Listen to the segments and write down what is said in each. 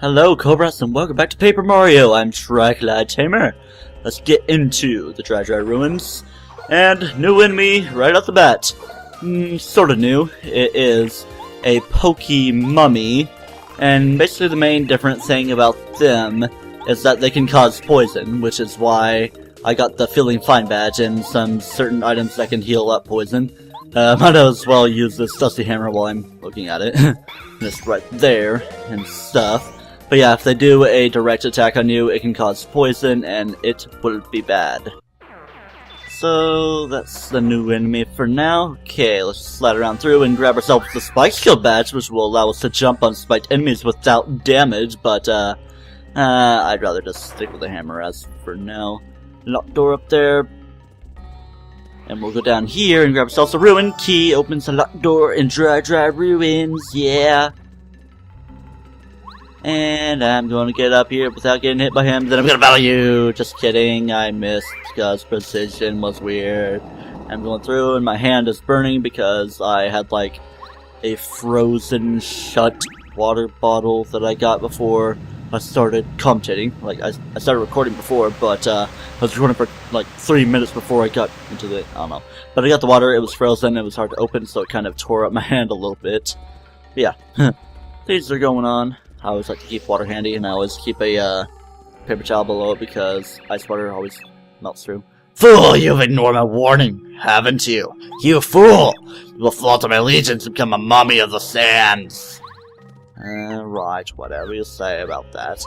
Hello, Cobras, and welcome back to Paper Mario. I'm TryclydeTamer. Let's get into the Dry Ruins. And new enemy right off the bat. Sort of new. It is a pokey mummy. And basically the main different thing about them is that they can cause poison, which is why I got the Feeling Fine badge and some certain items that can heal up poison. Might as well use this dusty hammer while I'm looking at it. Just right there and stuff. But yeah, if they do a direct attack on you, it can cause poison, and it will be bad. So, that's the new enemy for now. Okay, let's slide around through and grab ourselves the Spike Skill badge, which will allow us to jump on spiked enemies without damage, but I'd rather just stick with the hammer as for now. Locked door up there. And we'll go down here and grab ourselves a ruin key, opens the locked door in Dry Ruins, yeah. And I'm going to get up here without getting hit by him, then I'm going to battle you! Just kidding, I missed because precision was weird. I'm going through and my hand is burning because I had like a frozen shut water bottle that I got before I started commentating. Like, I started recording before, but I was recording for like 3 minutes before I got into the, I don't know. But I got the water, it was frozen, it was hard to open, so it kind of tore up my hand a little bit. But yeah, things are going on. I always like to keep water handy, and I always keep a paper towel below it because ice water always melts through. Fool, you've ignored my warning, haven't you? You fool! You will fall to my allegiance and become a mummy of the sands. Right, whatever you say about that.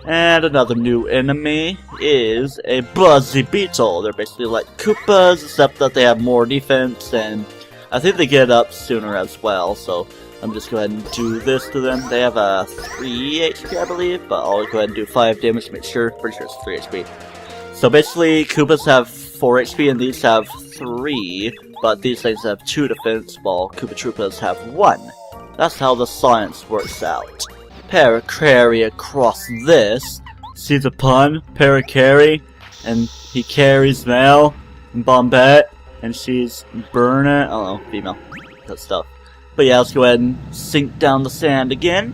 And another new enemy is a Buzzy Beetle. They're basically like Koopas, except that they have more defense, and I think they get up sooner as well, so I'm just go ahead and do this to them. They have a 3 HP, I believe, but I'll go ahead and do 5 damage to make sure. Pretty sure it's 3 HP. So basically, Koopas have 4 HP and these have 3, but these things have 2 defense, while Koopa Troopas have 1. That's how the science works out. Paracarry across this. See the pun? Paracarry, and he carries mail, and Bombette, and she's Burner. I don't know, female. That stuff. But yeah, let's go ahead and sink down the sand again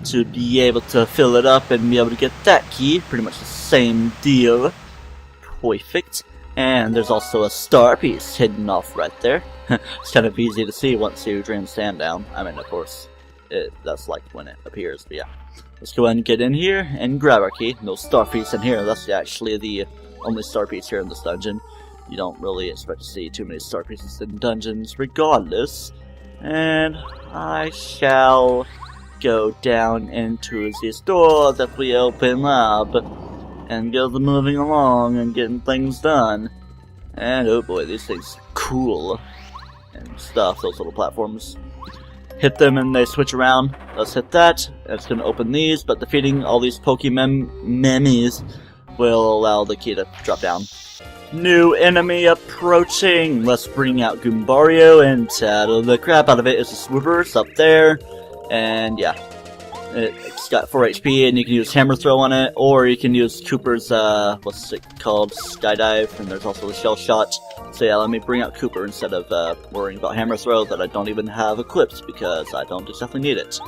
to be able to fill it up and be able to get that key. Pretty much the same deal. Perfect. And there's also a star piece hidden off right there. It's kind of easy to see once you drain the sand down. I mean, of course, that's like when it appears, but yeah. Let's go ahead and get in here and grab our key. No star piece in here. That's actually the only star piece here in this dungeon. You don't really expect to see too many star pieces in dungeons regardless. And I shall go down into this door that we open up and get them moving along and getting things done. And oh boy, these things are cool and stuff, those little platforms. Hit them and they switch around. Let's hit that. It's going to open these, but defeating all these Pokemon will allow the key to drop down. New enemy approaching! Let's bring out Goombario and tattle the crap out of it. It's a swoopers up there, and yeah. It's got 4 HP, and you can use Hammer Throw on it, or you can use Cooper's, what's it called, Skydive, and there's also the Shell Shot. So yeah, let me bring out Cooper instead of worrying about Hammer Throw that I don't even have equipped, because I don't exactly need it.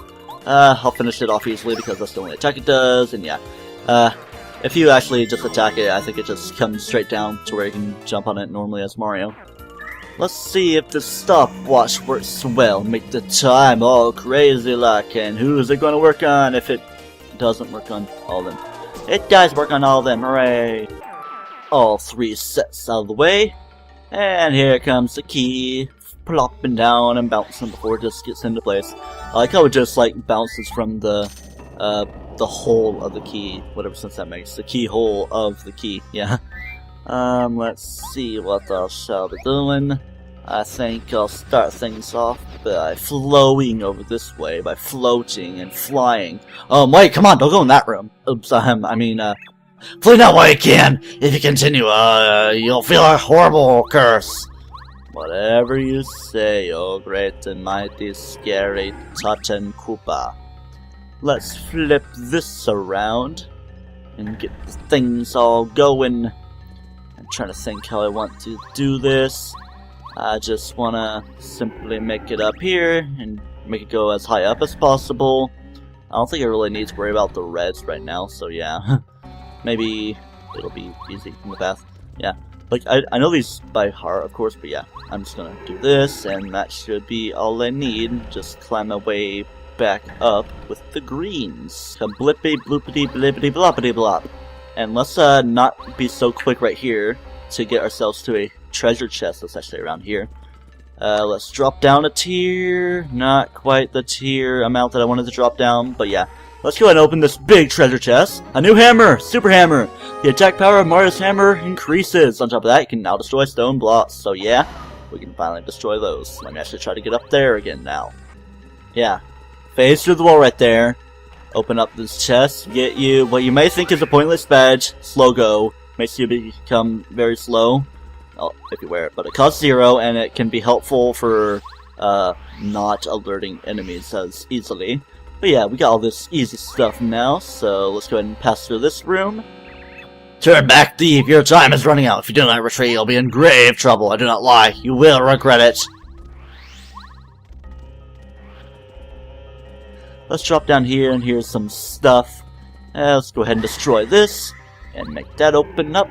I'll finish it off easily, because that's the only attack it does, and yeah. If you actually just attack it, I think it just comes straight down to where you can jump on it normally as Mario. Let's see if the stopwatch works well. Make the time all crazy like, and who is it going to work on if it doesn't work on all of them? It does work on all of them, hooray! All 3 sets out of the way, and here comes the key, plopping down and bouncing before it just gets into place. I like how it just like bounces from the hole of the key, whatever sense that makes. The keyhole of the key, yeah. Let's see what I shall be doing. I think I'll start things off by flowing over this way, by floating and flying. Wait, come on, don't go in that room. Oops, fly that way again! If you continue, you'll feel a horrible curse. Whatever you say, oh great and mighty scary Totten Koopa. Let's flip this around and get things all going. I'm trying to think how I want to do this. I just want to simply make it up here and make it go as high up as possible. I don't think I really need to worry about the reds right now, so yeah. Maybe it'll be easy in the path. Yeah. Like, I know these by heart, of course, but yeah. I'm just gonna do this, and that should be all I need. Just climb my way back up with the greens. Blippy bloopity blippity bloppity blop. And let's not be so quick right here to get ourselves to a treasure chest that's actually around here. Let's drop down a tier. Not quite the tier amount that I wanted to drop down, but yeah. Let's go ahead and open this big treasure chest. A new hammer! Super hammer! The attack power of Mario's hammer increases. On top of that, you can now destroy stone blocks. So yeah, we can finally destroy those. Let me actually try to get up there again now. Yeah. Phase through the wall right there. Open up this chest. Get you what you may think is a pointless badge. Slow go. Makes you become very slow. Oh, if you wear it. But it costs 0, and it can be helpful for not alerting enemies as easily. But yeah, we got all this easy stuff now, so let's go ahead and pass through this room. Turn back, thief! Your time is running out. If you do not retreat, you'll be in grave trouble. I do not lie. You will regret it. Let's drop down here, and here's some stuff. Let's go ahead and destroy this, and make that open up,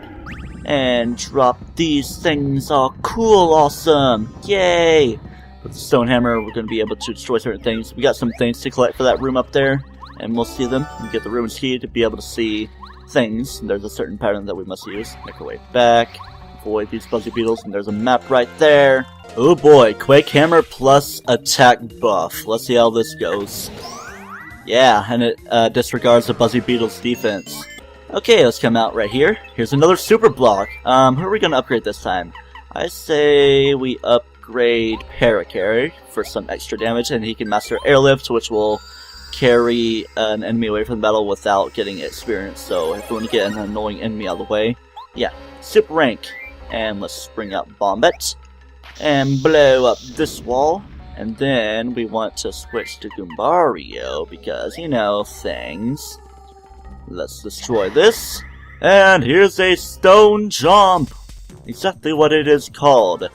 and drop these things. Oh, cool, awesome, yay! With the stone hammer, we're going to be able to destroy certain things. We got some things to collect for that room up there, and we'll see them. We get the ruins key to be able to see things. There's a certain pattern that we must use. Make our way back, avoid these fuzzy beetles, and there's a map right there. Oh boy, Quake Hammer plus attack buff. Let's see how this goes. Yeah, and it disregards the Buzzy Beetle's defense. Okay, let's come out right here. Here's another super block. Who are we gonna upgrade this time? I say we upgrade Paracarry for some extra damage, and he can master Airlift, which will carry an enemy away from the battle without getting experience. So if we want to get an annoying enemy out of the way, yeah, super rank. And let's bring up Bombette and blow up this wall. And then we want to switch to Goombario because, you know, things. Let's destroy this. And here's a stone jump! Exactly what it is called.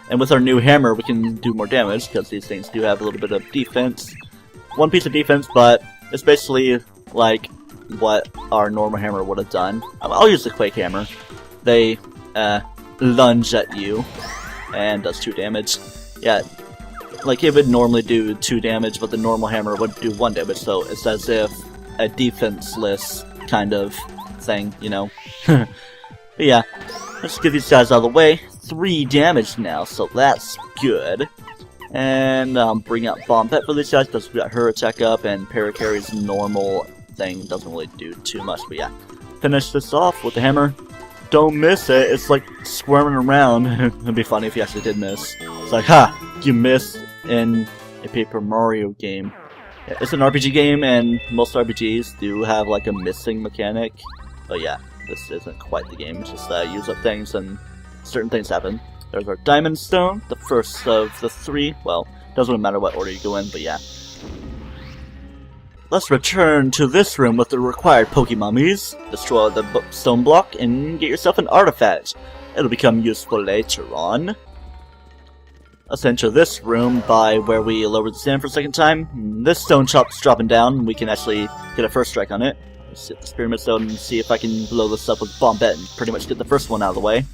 And with our new hammer, we can do more damage because these things do have a little bit of defense. One piece of defense, but it's basically like what our normal hammer would have done. I'll use the Quake Hammer. They lunge at you and does 2 damage. Yeah. Like, it would normally do 2 damage, but the normal hammer would do 1 damage, so it's as if a defenseless kind of thing, you know? But yeah, let's get these guys out of the way. 3 damage now, so that's good. And bring out Bombette for these guys, because we got her attack up, and Paracarry's normal thing doesn't really do too much, but yeah. Finish this off with the hammer. Don't miss it, it's like squirming around. It'd be funny if you actually did miss. It's like, ha! You missed in a Paper Mario game. Yeah, it's an RPG game, and most RPGs do have like a missing mechanic. But yeah, this isn't quite the game. It's just use up things and certain things happen. There's our Diamond Stone, the first of the 3. Well, doesn't matter what order you go in, but yeah. Let's return to this room with the required Pokemummies. Destroy the stone block and get yourself an artifact. It'll become useful later on. Let's enter this room by where we lowered the sand for a second time. This stone chop's dropping down. We can actually get a first strike on it. Let's hit this pyramid stone and see if I can blow this up with Bombette and pretty much get the first one out of the way.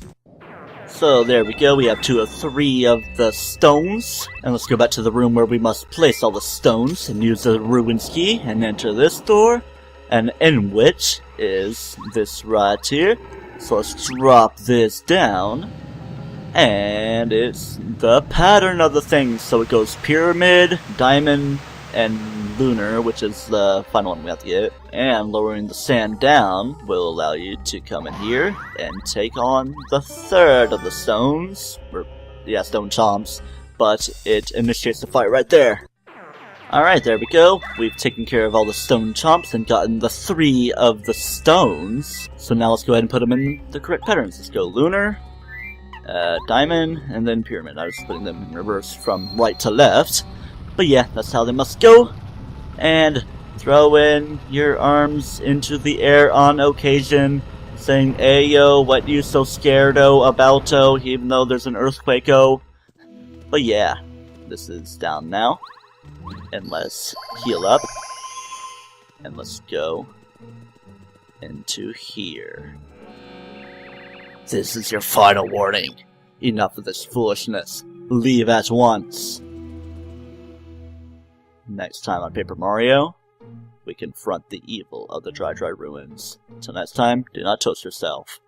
So there we go. We have 2 of 3 of the stones. And let's go back to the room where we must place all the stones and use the ruins key and enter this door. And in which is this right here. So let's drop this down. And it's the pattern of the things. So it goes pyramid, diamond, and lunar, which is the final one we have to get. And lowering the sand down will allow you to come in here and take on the 3rd of the stones. Or, yeah, stone chomps. But it initiates the fight right there. Alright, there we go. We've taken care of all the stone chomps and gotten the 3 of the stones. So now let's go ahead and put them in the correct patterns. Let's go lunar, diamond, and then pyramid. I was putting them in reverse from right to left. But yeah, that's how they must go. And throw in your arms into the air on occasion, saying, "Ayo, what you so scared-o about-o," even though there's an earthquake-o. But yeah, this is down now. And let's heal up. And let's go into here. This is your final warning. Enough of this foolishness. Leave at once. Next time on Paper Mario, we confront the evil of the Dry Ruins. Till next time, do not toast yourself.